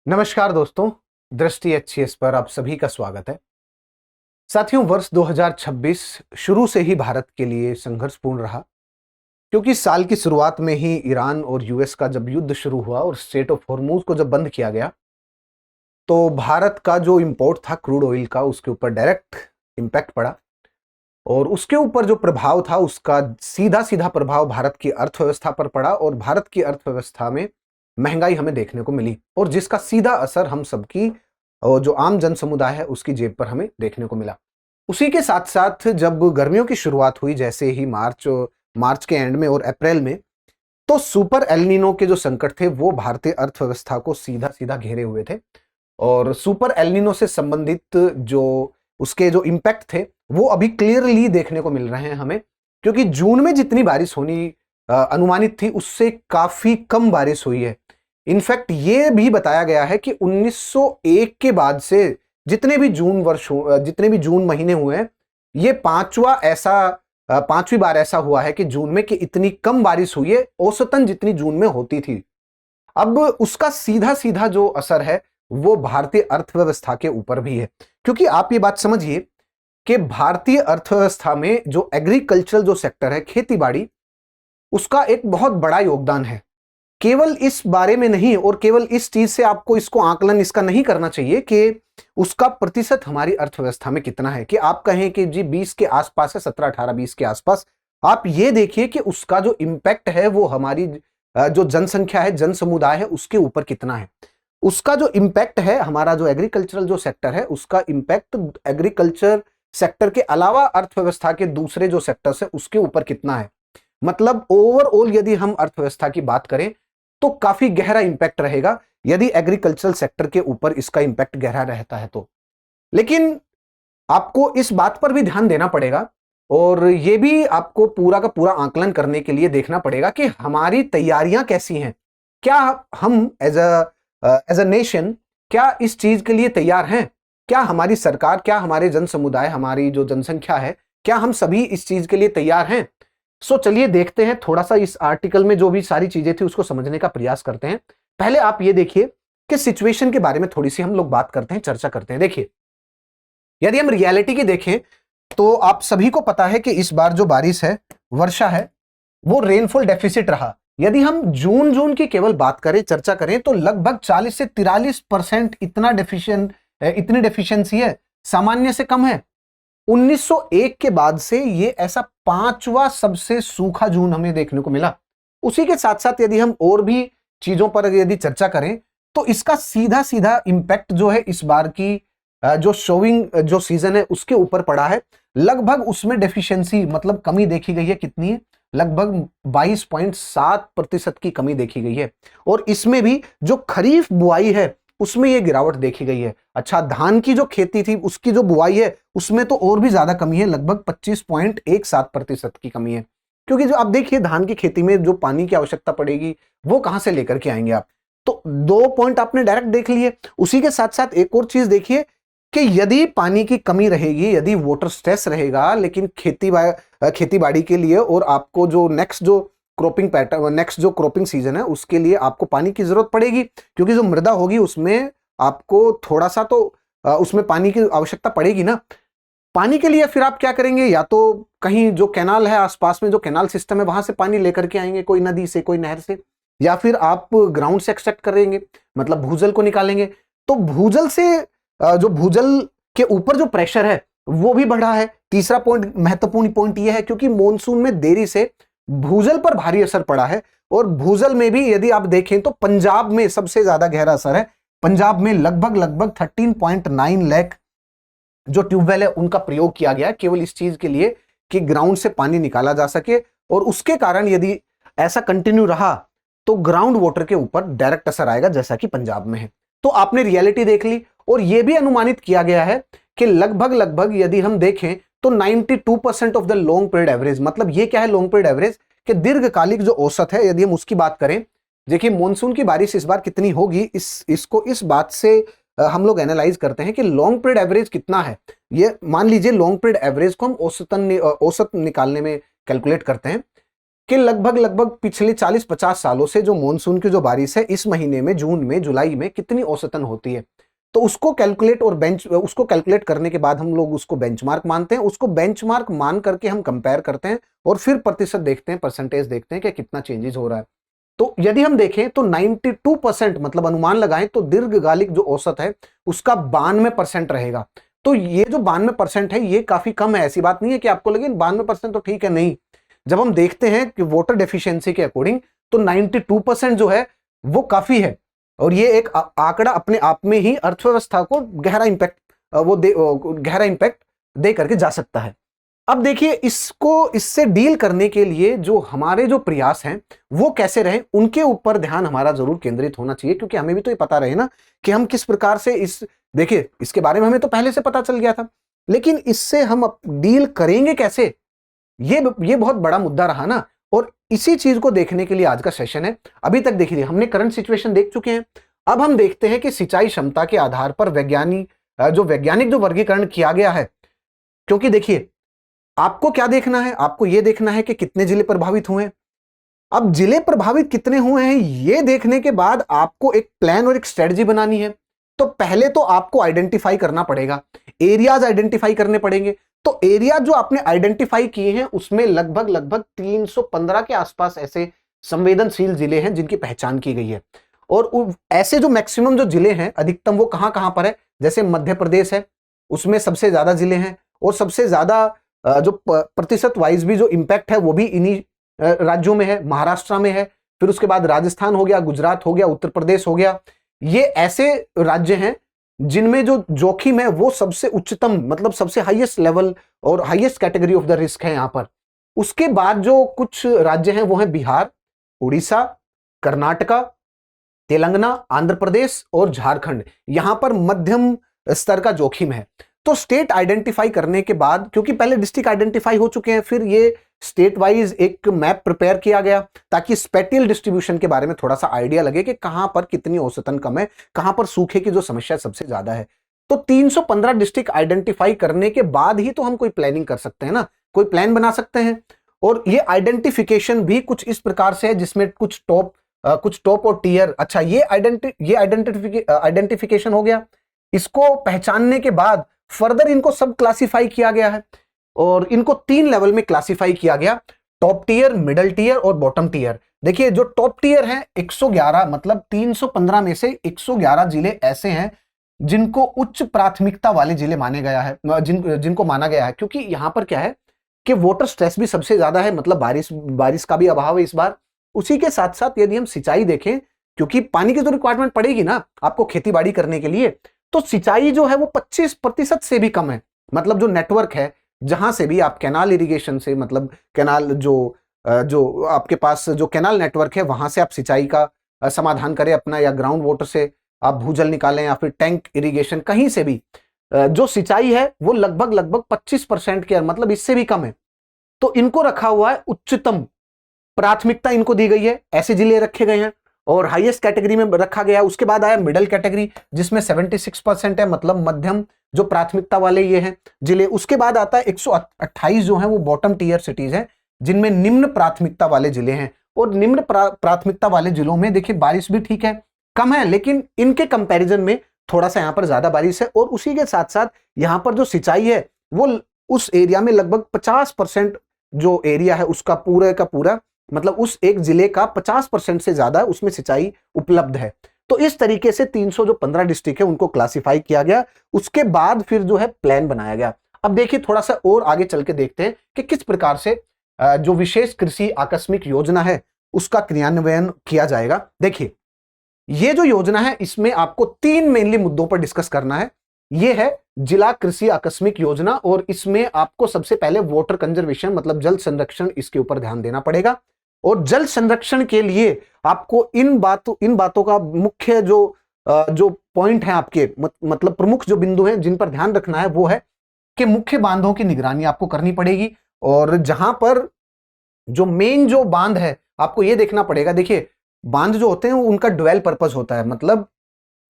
नमस्कार दोस्तों, दृष्टि एचसीएस पर आप सभी का स्वागत है। साथियों, वर्ष 2026 शुरू से ही भारत के लिए संघर्षपूर्ण रहा, क्योंकि साल की शुरुआत में ही ईरान और यूएस का जब युद्ध शुरू हुआ और स्ट्रेट ऑफ हॉर्मुज को जब बंद किया गया, तो भारत का जो इंपोर्ट था क्रूड ऑयल का, उसके ऊपर डायरेक्ट इम्पैक्ट पड़ा और उसके ऊपर जो प्रभाव था उसका सीधा सीधा प्रभाव भारत की अर्थव्यवस्था पर पड़ा और भारत की अर्थव्यवस्था में महंगाई हमें देखने को मिली और जिसका सीधा असर हम सबकी जो आम जन समुदाय है उसकी जेब पर हमें देखने को मिला। उसी के साथ साथ जब गर्मियों की शुरुआत हुई, जैसे ही मार्च के एंड में और अप्रैल में, तो सुपर एलनीनो के जो संकट थे वो भारतीय अर्थव्यवस्था को सीधा सीधा घेरे हुए थे और सुपर एलनीनो से संबंधित जो उसके जो इम्पैक्ट थे वो अभी क्लियरली देखने को मिल रहे हैं हमें, क्योंकि जून में जितनी बारिश होनी अनुमानित थी उससे काफी कम बारिश हुई है। इनफैक्ट ये भी बताया गया है कि 1901 के बाद से जितने भी जितने भी जून महीने हुए हैं, ये पांचवी बार ऐसा हुआ है कि जून में कि इतनी कम बारिश हुई है औसतन जितनी जून में होती थी। अब उसका सीधा सीधा जो असर है वो भारतीय अर्थव्यवस्था के ऊपर भी है, क्योंकि आप ये बात समझिए कि भारतीय अर्थव्यवस्था में जो एग्रीकल्चरल जो सेक्टर है, खेती बाड़ी, उसका एक बहुत बड़ा योगदान है। केवल इस बारे में नहीं और केवल इस चीज से आपको इसको आकलन इसका नहीं करना चाहिए कि उसका प्रतिशत हमारी अर्थव्यवस्था में कितना है, कि आप कहें कि जी 20 के आसपास है, 17 18 20 के आसपास। आप ये देखिए कि उसका जो इंपैक्ट है वो हमारी जो जनसंख्या है, जन समुदाय है, उसके ऊपर कितना है। उसका जो इंपैक्ट है, हमारा जो एग्रीकल्चरल जो सेक्टर है उसका इंपैक्ट एग्रीकल्चर सेक्टर के अलावा अर्थव्यवस्था के दूसरे जो सेक्टर्स है उसके ऊपर कितना है। मतलब ओवरऑल यदि हम अर्थव्यवस्था की बात करें तो काफी गहरा इंपैक्ट रहेगा यदि एग्रीकल्चरल सेक्टर के ऊपर इसका इंपैक्ट गहरा रहता है तो। लेकिन आपको इस बात पर भी ध्यान देना पड़ेगा और यह भी आपको पूरा का पूरा आकलन करने के लिए देखना पड़ेगा कि हमारी तैयारियां कैसी हैं। क्या हम एज अ नेशन क्या इस चीज के लिए तैयार हैं? क्या हमारी सरकार, क्या हमारे जन समुदाय, हमारी जो जनसंख्या है, क्या हम सभी इस चीज के लिए तैयार हैं? चलिए देखते हैं, थोड़ा सा इस आर्टिकल में जो भी सारी चीजें थी उसको समझने का प्रयास करते हैं। पहले आप ये देखिए कि सिचुएशन के बारे में थोड़ी सी हम लोग बात करते हैं, चर्चा करते हैं। देखिए, यदि हम रियलिटी की देखें तो आप सभी को पता है कि इस बार जो बारिश है, वर्षा है, वो रेनफॉल डेफिसिट रहा। यदि हम जून की केवल बात करें, चर्चा करें, तो लगभग 40 से 43% इतनी डेफिशिएंसी है, सामान्य से कम है। 1901 के बाद से ये ऐसा पांचवा सबसे सूखा जून हमें देखने को मिला। उसी के साथ साथ यदि हम और भी चीजों पर यदि चर्चा करें तो इसका सीधा सीधा इंपैक्ट जो है इस बार की जो शोविंग जो सीजन है उसके ऊपर पड़ा है। लगभग उसमें डेफिशिएंसी मतलब कमी देखी गई है, कितनी है? लगभग 22.7% की कमी देखी गई है। और इसमें भी जो खरीफ बुआई है उसमें ये गिरावट देखी गई है। अच्छा, धान की जो खेती थी उसकी जो बुआई है उसमें तो और भी ज्यादा कमी है, लगभग 25.17% की कमी है। क्योंकि जो आप देखिए धान की खेती में जो पानी की आवश्यकता पड़ेगी वो कहां से लेकर के आएंगे आप? तो 2 पॉइंट आपने डायरेक्ट देख लिए। उसी के साथ साथ एक और चीज देखिए कि यदि पानी की कमी रहेगी, यदि वाटर स्ट्रेस रहेगा, लेकिन खेती बाड़ी के लिए और आपको जो नेक्स्ट जो क्रॉपिंग सीजन है उसके लिए आपको पानी की जरूरत पड़ेगी, क्योंकि जो मृदा होगी उसमें आपको थोड़ा सा तो उसमें पानी की आवश्यकता पड़ेगी ना। पानी के लिए फिर आप क्या करेंगे? या तो कहीं जो कैनाल है, आसपास में जो कैनाल सिस्टम है, वहां से पानी लेकर के आएंगे, कोई नदी से, कोई नहर से, या फिर आप ग्राउंड से एक्सट्रैक्ट करेंगे, मतलब भूजल को निकालेंगे। तो भूजल से जो भूजल के ऊपर जो प्रेशर है वो भी बढ़ा है। तीसरा पॉइंट, महत्वपूर्ण पॉइंट ये है, क्योंकि मॉनसून में देरी से भूजल पर भारी असर पड़ा है। और भूजल में भी यदि आप देखें तो पंजाब में सबसे ज्यादा गहरा असर है। पंजाब में लगभग 13.9 लाख जो ट्यूबवेल है उनका प्रयोग किया गया है केवल इस चीज के लिए कि ग्राउंड से पानी निकाला जा सके। और उसके कारण यदि ऐसा कंटिन्यू रहा तो ग्राउंड वाटर के ऊपर डायरेक्ट असर आएगा, जैसा कि पंजाब में है। तो आपने रियलिटी देख ली। और यह भी अनुमानित किया गया है कि लगभग यदि हम देखें तो 92% of the long period average, मतलब ये क्या है लॉन्ग पीरियड एवरेज, कि दीर्घकालिक जो औसत है, यदि हम उसकी बात करें, देखिए मानसून की बारिश इस बार कितनी होगी, इस बात से हम लोग एनालाइज करते हैं कि लॉन्ग पीरियड एवरेज कितना है। ये मान लीजिए लॉन्ग पीरियड एवरेज को हम औसत निकालने में कैलकुलेट करते हैं। कि लगभग लगभग पिछले 40-50 सालों से जो मॉनसून की जो बारिश है इस महीने में, जून में, जुलाई में कितनी औसतन होती है। तो उसको कैलकुलेट करने के बाद हम लोग उसको बेंचमार्क मानते हैं। उसको बेंचमार्क मान करके हम कंपेयर करते हैं और फिर प्रतिशत देखते हैं, परसेंटेज देखते हैं कि कितना चेंजेस हो रहा है। तो यदि हम देखें तो 92% मतलब अनुमान लगाएं तो दीर्घकालिक जो औसत है उसका 92% रहेगा। तो ये जो 92% है ये काफी कम है। ऐसी बात नहीं है कि आपको लगे 92% तो ठीक है, नहीं। जब हम देखते हैं कि वोटर डेफिशिएंसी के अकॉर्डिंग तो 92% जो है वो काफी है। और ये एक आंकड़ा अपने आप में ही अर्थव्यवस्था को गहरा इंपैक्ट दे करके जा सकता है। अब देखिए इससे डील करने के लिए जो हमारे जो प्रयास हैं वो कैसे रहे, उनके ऊपर ध्यान हमारा जरूर केंद्रित होना चाहिए, क्योंकि हमें भी तो ये पता रहे ना कि हम किस प्रकार से देखिए इसके बारे में हमें तो पहले से पता चल गया था, लेकिन इससे हम डील करेंगे कैसे, ये बहुत बड़ा मुद्दा रहा ना। और इसी चीज को देखने के लिए आज का सेशन है। अभी तक देखिए हमने करंट सिचुएशन देख चुके हैं। अब हम देखते हैं कि सिंचाई क्षमता के आधार पर वैज्ञानिक जो वर्गीकरण किया गया है। क्योंकि देखिए आपको क्या देखना है, आपको यह देखना है कि कितने जिले प्रभावित हुए। अब जिले प्रभावित कितने हुए हैं ये देखने के बाद आपको एक प्लान और एक स्ट्रेटजी बनानी है। तो पहले तो आपको आइडेंटिफाई करना पड़ेगा, एरियाज आइडेंटिफाई करने पड़ेंगे। तो एरिया जो आपने आइडेंटिफाई किए हैं उसमें लगभग 315 के आसपास ऐसे संवेदनशील जिले हैं जिनकी पहचान की गई है। और ऐसे जो मैक्सिमम जो जिले हैं अधिकतम वो कहां कहां पर है, जैसे मध्य प्रदेश है उसमें सबसे ज्यादा जिले हैं, और सबसे ज्यादा जो प्रतिशत वाइज भी जो इंपैक्ट है वो भी इन्हीं राज्यों में है, महाराष्ट्र में है। फिर उसके बाद राजस्थान हो गया, गुजरात हो गया, उत्तर प्रदेश हो गया। ये ऐसे राज्य हैं जिनमें जो जोखिम है वो सबसे उच्चतम मतलब सबसे हाईएस्ट लेवल और highest category of the risk है यहां पर। उसके बाद जो कुछ राज्य हैं वो हैं बिहार, उड़ीसा, कर्नाटका, तेलंगाना, आंध्र प्रदेश और झारखंड। यहां पर मध्यम स्तर का जोखिम है। तो स्टेट आइडेंटिफाई करने के बाद, क्योंकि पहले डिस्ट्रिक्ट आइडेंटिफाई हो चुके हैं, फिर ये स्टेट वाइज एक मैप प्रिपेयर किया गया ताकि स्पेटियल डिस्ट्रीब्यूशन के बारे में थोड़ा सा आइडिया लगे कि कहां पर कितनी औसतन कम है, कहां पर सूखे की जो समस्या सबसे ज्यादा है। तो 315 डिस्ट्रिक्ट आइडेंटिफाई करने के बाद ही तो हम कोई प्लानिंग कर सकते हैं ना, कोई प्लान बना सकते हैं। और ये आइडेंटिफिकेशन भी कुछ इस प्रकार से है जिसमें कुछ टॉप और टीयर। अच्छा, ये आइडेंटिफिकेशन हो गया। इसको पहचानने के बाद फर्दर इनको सब क्लासिफाई किया गया है और इनको 3 लेवल में क्लासिफाई किया गया, टॉप टीयर, मिडल टीयर और बॉटम टीयर। देखिए जो टॉप टीयर है 111 मतलब 315 में से 111 जिले ऐसे हैं जिनको उच्च प्राथमिकता वाले जिले माने गया है, जिनको माना गया है। क्योंकि यहां पर क्या है कि वाटर स्ट्रेस भी सबसे ज्यादा है, मतलब बारिश का भी अभाव है इस बार। उसी के साथ साथ यदि हम सिंचाई देखें, क्योंकि पानी की तो रिक्वायरमेंट पड़ेगी ना आपको खेती बाड़ी करने के लिए, तो सिंचाई जो है वो 25% से भी कम है। मतलब जो नेटवर्क है जहां से भी आप कैनाल इरिगेशन से, मतलब कैनाल जो आपके पास जो कैनाल नेटवर्क है वहां से आप सिंचाई का समाधान करें अपना, या ग्राउंड वाटर से आप भूजल निकालें, या फिर टैंक इरिगेशन, कहीं से भी जो सिंचाई है वो लगभग 25% के, मतलब इससे भी कम है। तो इनको रखा हुआ है उच्चतम प्राथमिकता, इनको दी गई है, ऐसे जिले रखे गए हैं और हाईएस्ट कैटेगरी में रखा गया है। उसके बाद आया मिडिल कैटेगरी जिसमें 76% है, मतलब मध्यम जो प्राथमिकता वाले ये हैं जिले। उसके बाद आता है 128 जो है वो बॉटम टीयर सिटीज हैं जिनमें निम्न प्राथमिकता वाले जिले हैं। और निम्न प्राथमिकता वाले जिलों में देखिए बारिश भी ठीक है, कम है, लेकिन इनके कंपैरिजन में थोड़ा सा यहां पर ज्यादा बारिश है। और उसी के साथ साथ यहां पर जो सिंचाई है वो उस एरिया में लगभग 50% जो एरिया है उसका पूरे का पूरा, मतलब उस एक जिले का 50% से ज्यादा उसमें सिंचाई उपलब्ध है। तो इस तरीके से 315 डिस्ट्रिक्ट है उनको क्लासिफाई किया गया। उसके बाद फिर जो है प्लान बनाया गया। अब देखिए थोड़ा सा और आगे चल के देखते हैं कि किस प्रकार से जो विशेष कृषि आकस्मिक योजना है उसका क्रियान्वयन किया जाएगा। देखिए ये जो योजना है इसमें आपको 3 मेनली मुद्दों पर डिस्कस करना है। ये है जिला कृषि आकस्मिक योजना, और इसमें आपको सबसे पहले वाटर कंजर्वेशन मतलब जल संरक्षण, इसके ऊपर ध्यान देना पड़ेगा। और जल संरक्षण के लिए आपको इन बातों का मुख्य जो पॉइंट है आपके, मतलब प्रमुख जो बिंदु हैं जिन पर ध्यान रखना है वो है कि मुख्य बांधों की निगरानी आपको करनी पड़ेगी। और जहां पर जो मेन जो बांध है आपको ये देखना पड़ेगा। देखिए बांध जो होते हैं उनका ड्वेल पर्पस होता है, मतलब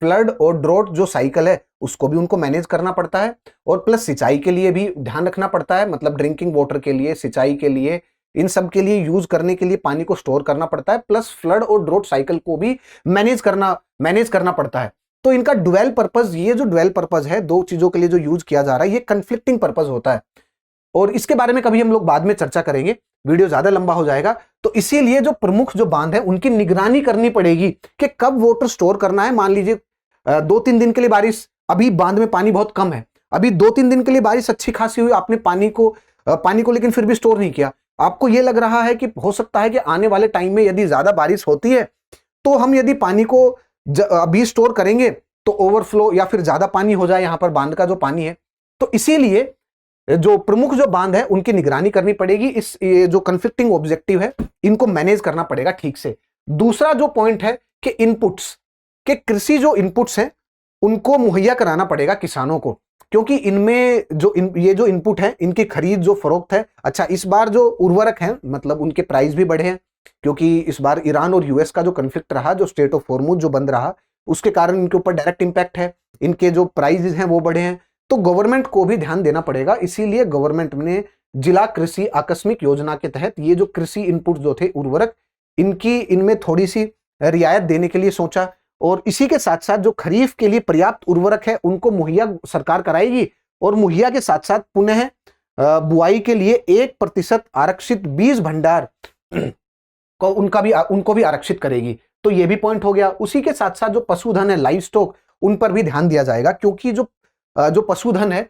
फ्लड और ड्रॉट जो साइकिल है उसको भी उनको मैनेज करना पड़ता है, और प्लस सिंचाई के लिए भी ध्यान रखना पड़ता है, मतलब ड्रिंकिंग वाटर के लिए, सिंचाई के लिए, इन सब के लिए यूज करने के लिए पानी को स्टोर करना पड़ता है, प्लस फ्लड और ड्रॉट साइकिल को भी मैनेज करना पड़ता है। तो इनका डुअल पर्पज, ये जो डुअल पर्पज है, दो चीजों के लिए जो यूज किया जा रहा है, ये कन्फ्लिक्टिंग पर्पज होता है और इसके बारे में कभी हम लोग बाद में चर्चा करेंगे, वीडियो ज्यादा लंबा हो जाएगा। तो इसीलिए जो प्रमुख जो बांध है उनकी निगरानी करनी पड़ेगी कि कब वाटर स्टोर करना है। मान लीजिए 2-3 दिन के लिए बारिश, अभी बांध में पानी बहुत कम है, अभी 2-3 दिन के लिए बारिश अच्छी खासी हुई, आपने पानी को लेकिन फिर भी स्टोर नहीं किया, आपको यह लग रहा है कि हो सकता है कि आने वाले टाइम में यदि ज्यादा बारिश होती है तो हम यदि पानी को अभी स्टोर करेंगे तो ओवरफ्लो या फिर ज्यादा पानी हो जाए यहां पर बांध का जो पानी है। तो इसीलिए जो प्रमुख जो बांध है उनकी निगरानी करनी पड़ेगी। ये जो कन्फ्लिक्टिंग ऑब्जेक्टिव है इनको मैनेज करना पड़ेगा ठीक से। दूसरा जो पॉइंट है कि इनपुट्स के, कृषि जो इनपुट्स हैं उनको मुहैया कराना पड़ेगा किसानों को, क्योंकि इनमें ये जो इनपुट है इनकी खरीद जो फरोख्त है, अच्छा इस बार जो उर्वरक है मतलब उनके प्राइस भी बढ़े हैं, क्योंकि इस बार ईरान और यूएस का जो कन्फ्लिक्ट रहा, जो स्ट्रेट ऑफ हॉर्मुज जो बंद रहा, उसके कारण इनके ऊपर डायरेक्ट इंपैक्ट है, इनके जो प्राइसेस हैं वो बढ़े हैं। तो गवर्नमेंट को भी ध्यान देना पड़ेगा। इसीलिए गवर्नमेंट ने जिला कृषि आकस्मिक योजना के तहत ये जो कृषि इनपुट जो थे उर्वरक, इनमें थोड़ी सी रियायत देने के लिए सोचा, और इसी के साथ साथ जो खरीफ के लिए पर्याप्त उर्वरक है उनको मुहैया सरकार कराएगी, और मुहैया के साथ साथ पुनः बुआई के लिए 1% आरक्षित बीज भंडार को उनको भी आरक्षित करेगी। तो ये भी पॉइंट हो गया। उसी के साथ साथ जो पशुधन है, लाइव स्टॉक, उन पर भी ध्यान दिया जाएगा, क्योंकि जो पशुधन है,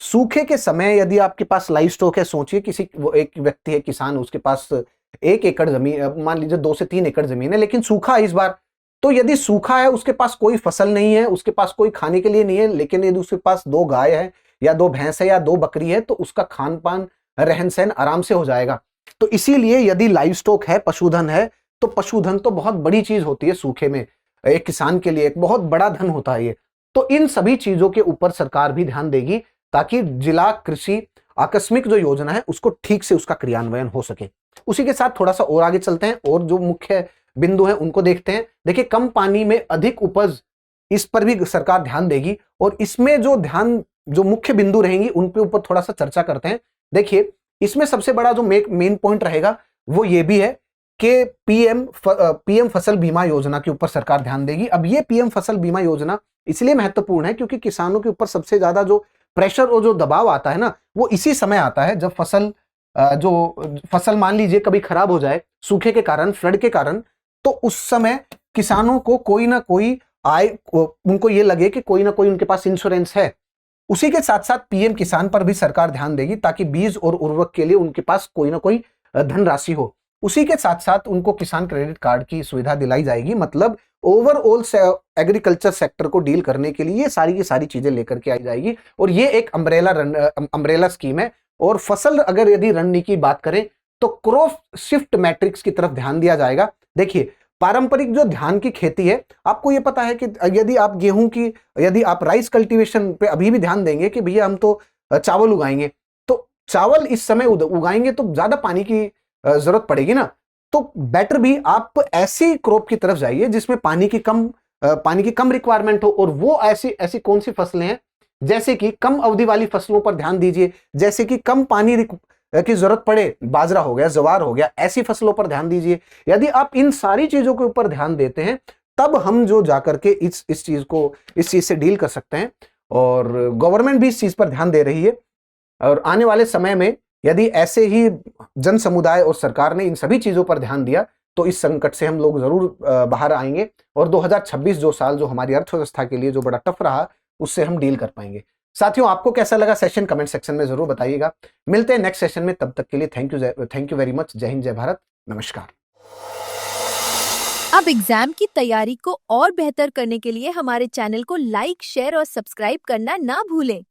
सूखे के समय यदि आपके पास लाइव स्टॉक है, सोचिए एक व्यक्ति है किसान, उसके पास 1 एकड़ जमीन, मान लीजिए 2 से 3 एकड़ जमीन है, लेकिन सूखा है इस बार। तो यदि सूखा है, उसके पास कोई फसल नहीं है, उसके पास कोई खाने के लिए नहीं है, लेकिन यदि उसके पास 2 गाय है या 2 भैंस है या 2 बकरी है, तो उसका खान पान रहन सहन आराम से हो जाएगा। तो इसीलिए यदि लाइव स्टॉक है, पशुधन है, तो पशुधन तो बहुत बड़ी चीज होती है सूखे में, एक किसान के लिए एक बहुत बड़ा धन होता है ये। तो इन सभी चीजों के ऊपर सरकार भी ध्यान देगी ताकि जिला कृषि आकस्मिक जो योजना है उसको ठीक से उसका क्रियान्वयन हो सके। उसी के साथ थोड़ा सा और आगे चलते हैं और जो मुख्य बिंदु है उनको देखते हैं। देखिए, कम पानी में अधिक उपज, इस पर भी सरकार ध्यान देगी, और इसमें जो मुख्य बिंदु रहेंगी उन पे ऊपर थोड़ा सा चर्चा करते हैं। देखिए, इसमें सबसे बड़ा जो मेन पॉइंट रहेगा वो ये भी है कि पीएम फसल बीमा योजना के ऊपर सरकार ध्यान देगी। अब ये पीएम फसल बीमा योजना इसलिए महत्वपूर्ण है क्योंकि किसानों के ऊपर सबसे ज्यादा जो प्रेशर और जो दबाव आता है ना, वो इसी समय आता है जब फसल मान लीजिए कभी खराब हो जाए सूखे के कारण, फ्लड के कारण, तो उस समय किसानों को कोई ना कोई उनको ये लगे कि कोई ना कोई उनके पास इंश्योरेंस है। उसी के साथ साथ पीएम किसान पर भी सरकार ध्यान देगी ताकि बीज और उर्वरक के लिए उनके पास कोई ना कोई धनराशि हो। उसी के साथ साथ उनको किसान क्रेडिट कार्ड की सुविधा दिलाई जाएगी। मतलब ओवरऑल एग्रीकल्चर सेक्टर को डील करने के लिए ये सारी की सारी चीजें लेकर के आई जाएगी, और ये एक अम्ब्रेला स्कीम है। और फसल अगर यदि रणनीति की बात करें तो क्रॉप शिफ्ट मैट्रिक्स की तरफ ध्यान दिया जाएगा। देखिए, पारंपरिक जो धान की खेती है, आपको ये पता है कि यदि आप राइस कल्टीवेशन पे अभी भी ध्यान देंगे कि भैया हम तो चावल उगाएंगे, तो चावल इस समय उगाएंगे तो ज्यादा पानी की जरूरत पड़ेगी ना। तो बेटर भी आप ऐसी क्रॉप की तरफ जाइए जिसमें पानी की कम रिक्वायरमेंट हो, और वो ऐसी कौन सी फसलें हैं, जैसे कि कम अवधि वाली फसलों पर ध्यान दीजिए, जैसे कि कम पानी की जरूरत पड़े, बाजरा हो गया, ज्वार हो गया, ऐसी फसलों पर ध्यान दीजिए। यदि आप इन सारी चीजों के ऊपर ध्यान देते हैं तब हम जो जाकर के इस चीज से डील कर सकते हैं, और गवर्नमेंट भी इस चीज पर ध्यान दे रही है। और आने वाले समय में यदि ऐसे ही जन समुदाय और सरकार ने इन सभी चीजों पर ध्यान दिया तो इस संकट से हम लोग जरूर बाहर आएंगे, और 2026 जो हमारी अर्थव्यवस्था के लिए जो बड़ा टफ रहा, उससे हम डील कर पाएंगे। साथियों, आपको कैसा लगा सेशन कमेंट सेक्शन में जरूर बताइएगा। मिलते हैं नेक्स्ट सेशन में, तब तक के लिए थैंक यू वेरी मच। जय हिंद, जय भारत, नमस्कार। अब एग्जाम की तैयारी को और बेहतर करने के लिए हमारे चैनल को लाइक, शेयर और सब्सक्राइब करना ना भूलें।